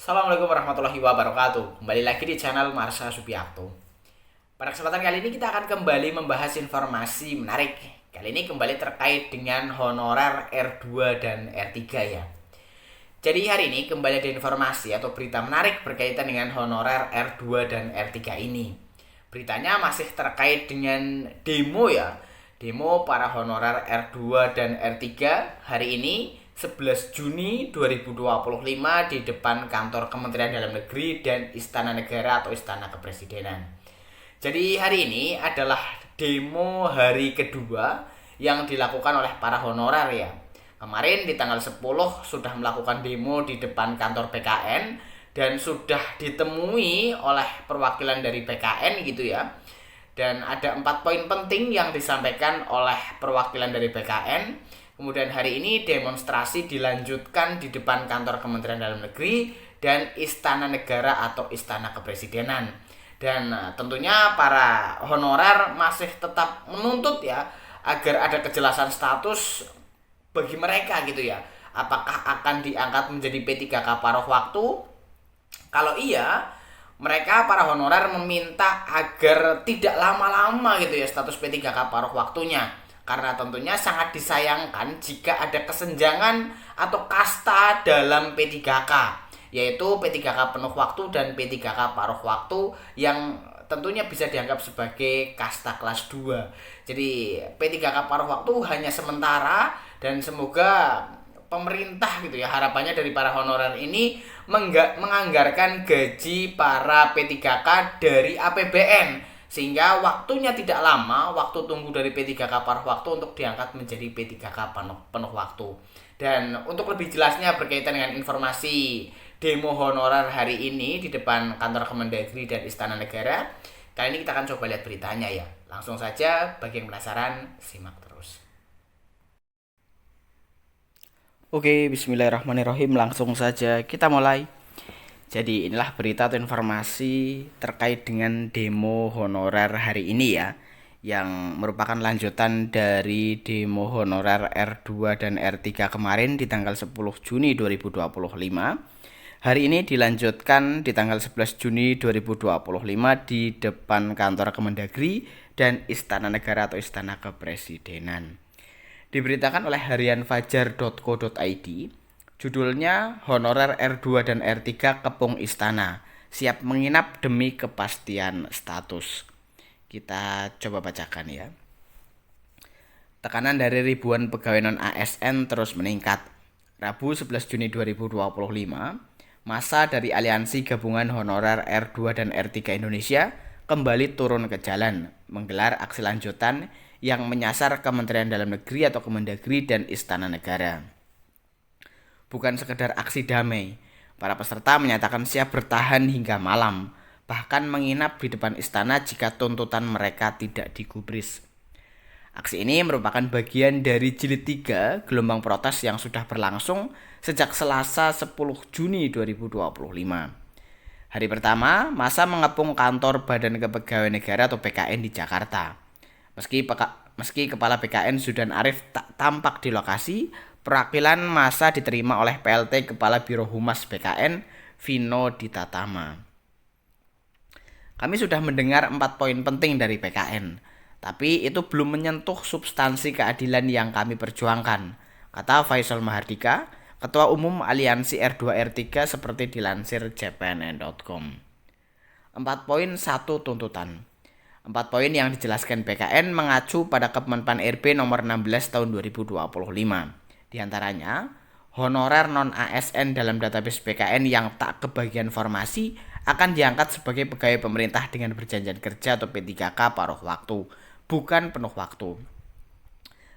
Assalamualaikum warahmatullahi wabarakatuh. Kembali lagi di channel Marsha Subiakto. Pada kesempatan kali ini kita akan kembali membahas informasi menarik. Kali ini kembali terkait dengan honorer R2 dan R3 ya. Jadi hari ini kembali ada informasi atau berita menarik berkaitan dengan honorer R2 dan R3 ini. Beritanya masih terkait dengan demo ya. Demo para honorer R2 dan R3 hari ini 11 Juni 2025 di depan kantor Kementerian Dalam Negeri dan Istana Negara atau Istana Kepresidenan. Jadi hari ini adalah demo hari kedua yang dilakukan oleh para honorer ya. Kemarin di tanggal 10 sudah melakukan demo di depan kantor PKN dan sudah ditemui oleh perwakilan dari PKN gitu ya. Dan ada 4 poin penting yang disampaikan oleh perwakilan dari PKN. Kemudian hari ini demonstrasi dilanjutkan di depan kantor Kementerian Dalam Negeri dan Istana Negara atau Istana Kepresidenan. Dan tentunya para honorer masih tetap menuntut ya agar ada kejelasan status bagi mereka gitu ya. Apakah akan diangkat menjadi P3K paruh waktu? Kalau iya, mereka para honorer meminta agar tidak lama-lama gitu ya status P3K paruh waktunya. Karena tentunya sangat disayangkan jika ada kesenjangan atau kasta dalam P3K, yaitu P3K penuh waktu dan P3K paruh waktu yang tentunya bisa dianggap sebagai kasta kelas 2. Jadi P3K paruh waktu hanya sementara dan semoga pemerintah gitu ya, harapannya dari para honorer ini menganggarkan gaji para P3K dari APBN sehingga waktunya tidak lama, waktu tunggu dari P3K paruh waktu untuk diangkat menjadi P3K penuh waktu. Dan untuk lebih jelasnya berkaitan dengan informasi demo honorer hari ini di depan kantor Kemendagri dan Istana Negara, kali ini kita akan coba lihat beritanya ya. Langsung saja, bagi yang penasaran, simak terus. Oke, bismillahirrahmanirrahim. Langsung saja kita mulai. Jadi inilah berita atau informasi terkait dengan demo honorer hari ini ya, yang merupakan lanjutan dari demo honorer R2 dan R3 kemarin di tanggal 10 Juni 2025. Hari ini dilanjutkan di tanggal 11 Juni 2025 di depan kantor Kemendagri dan Istana Negara atau Istana Kepresidenan. Diberitakan oleh harianfajar.co.id, judulnya Honorer R2 dan R3 Kepung Istana, siap menginap demi kepastian status. Kita coba bacakan ya. Tekanan dari ribuan pegawai non-ASN terus meningkat. Rabu 11 Juni 2025, masa dari Aliansi Gabungan Honorer R2 dan R3 Indonesia kembali turun ke jalan, menggelar aksi lanjutan yang menyasar Kementerian Dalam Negeri atau Kemendagri dan Istana Negara. Bukan sekedar aksi damai, para peserta menyatakan siap bertahan hingga malam, bahkan menginap di depan istana jika tuntutan mereka tidak digubris. Aksi ini merupakan bagian dari jilid 3 gelombang protes yang sudah berlangsung sejak Selasa 10 Juni 2025. Hari pertama, masa mengepung kantor Badan Kepegawaian Negara atau BKN di Jakarta. Meski Kepala BKN Zudan Arif tak tampak di lokasi, perwakilan masa diterima oleh PLT Kepala Biro Humas BKN, Vino Ditatama. Kami sudah mendengar 4 poin penting dari PKN, tapi itu belum menyentuh substansi keadilan yang kami perjuangkan, kata Faisal Mahardika, Ketua Umum Aliansi R2 R3 seperti dilansir cpnn.com. 4 poin 1 tuntutan. 4 poin yang dijelaskan PKN mengacu pada Kemenpan RB nomor 16 tahun 2025. Di antaranya, honorer non-ASN dalam database PKN yang tak kebagian formasi akan diangkat sebagai pegawai pemerintah dengan perjanjian kerja atau P3K paruh waktu, bukan penuh waktu.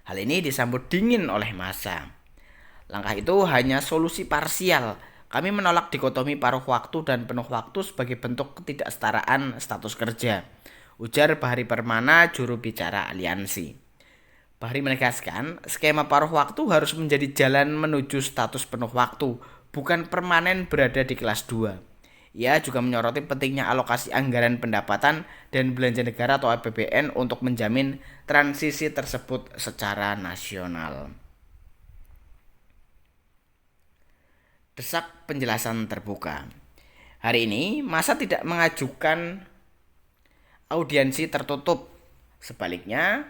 Hal ini disambut dingin oleh massa. Langkah itu hanya solusi parsial. Kami menolak dikotomi paruh waktu dan penuh waktu sebagai bentuk ketidaksetaraan status kerja, ujar Bahari Permana, juru bicara aliansi. Bahari menegaskan, skema paruh waktu harus menjadi jalan menuju status penuh waktu, bukan permanen berada di kelas 2. Ia juga menyoroti pentingnya alokasi anggaran pendapatan dan belanja negara atau APBN untuk menjamin transisi tersebut secara nasional. Desak penjelasan terbuka. Hari ini masa tidak mengajukan audiensi tertutup. Sebaliknya,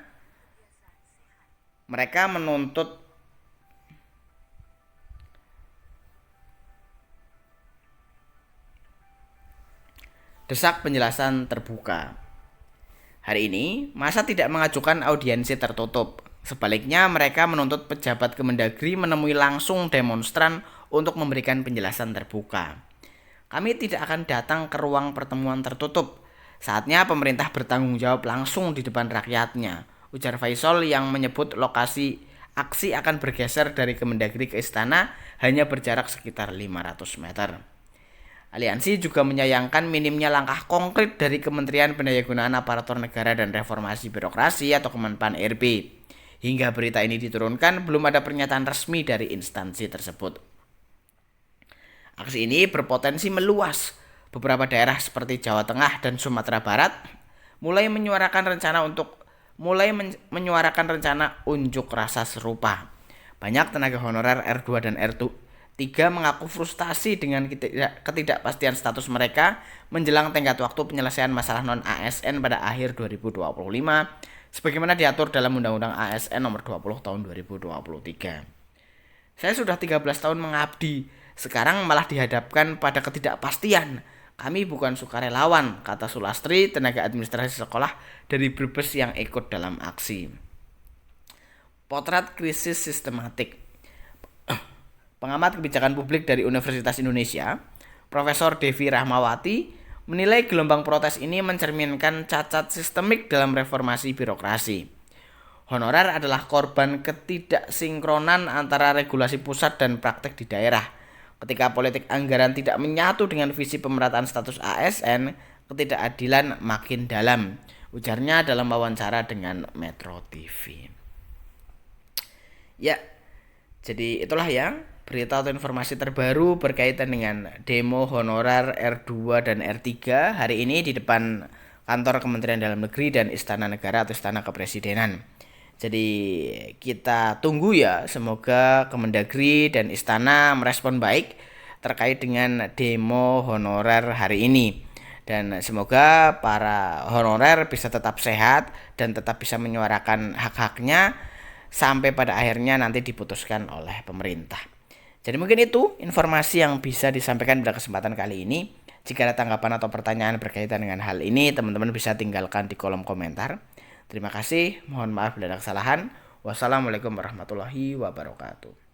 mereka menuntut desak penjelasan terbuka. Hari ini, masa tidak mengajukan audiensi tertutup. Sebaliknya, mereka menuntut pejabat Kemendagri menemui langsung demonstran untuk memberikan penjelasan terbuka. Kami tidak akan datang ke ruang pertemuan tertutup. Saatnya pemerintah bertanggung jawab langsung di depan rakyatnya, ujar Faisal yang menyebut lokasi aksi akan bergeser dari Kemendagri ke istana hanya berjarak sekitar 500 meter. Aliansi juga menyayangkan minimnya langkah konkret dari Kementerian Pendayagunaan Aparatur Negara dan Reformasi Birokrasi atau Kemenpan RB. Hingga berita ini diturunkan, belum ada pernyataan resmi dari instansi tersebut. Aksi ini berpotensi meluas. Beberapa daerah seperti Jawa Tengah dan Sumatera Barat mulai menyuarakan rencana unjuk rasa serupa. Banyak tenaga honorer R2 dan R3 mengaku frustasi dengan ketidakpastian status mereka menjelang tenggat waktu penyelesaian masalah non-ASN pada akhir 2025 sebagaimana diatur dalam Undang-Undang ASN nomor 20 tahun 2023. Saya sudah 13 tahun mengabdi, sekarang malah dihadapkan pada ketidakpastian. Kami bukan sukarelawan, kata Sulastri, tenaga administrasi sekolah dari Brebes yang ikut dalam aksi. Potret krisis sistematik. Pengamat kebijakan publik dari Universitas Indonesia, Profesor Devi Rahmawati, menilai gelombang protes ini mencerminkan cacat sistemik dalam reformasi birokrasi. Honorer adalah korban ketidaksinkronan antara regulasi pusat dan praktek di daerah. Ketika politik anggaran tidak menyatu dengan visi pemerataan status ASN, ketidakadilan makin dalam, ujarnya dalam wawancara dengan Metro TV. Ya, jadi itulah ya berita atau informasi terbaru berkaitan dengan demo honorer R2 dan R3 hari ini di depan kantor Kementerian Dalam Negeri dan Istana Negara atau Istana Kepresidenan. Jadi kita tunggu ya, semoga Kemendagri dan Istana merespon baik terkait dengan demo honorer hari ini. Dan semoga para honorer bisa tetap sehat dan tetap bisa menyuarakan hak-haknya sampai pada akhirnya nanti diputuskan oleh pemerintah. Jadi mungkin itu informasi yang bisa disampaikan pada kesempatan kali ini. Jika ada tanggapan atau pertanyaan berkaitan dengan hal ini, teman-teman bisa tinggalkan di kolom komentar. Terima kasih, mohon maaf bila ada kesalahan. Wassalamualaikum warahmatullahi wabarakatuh.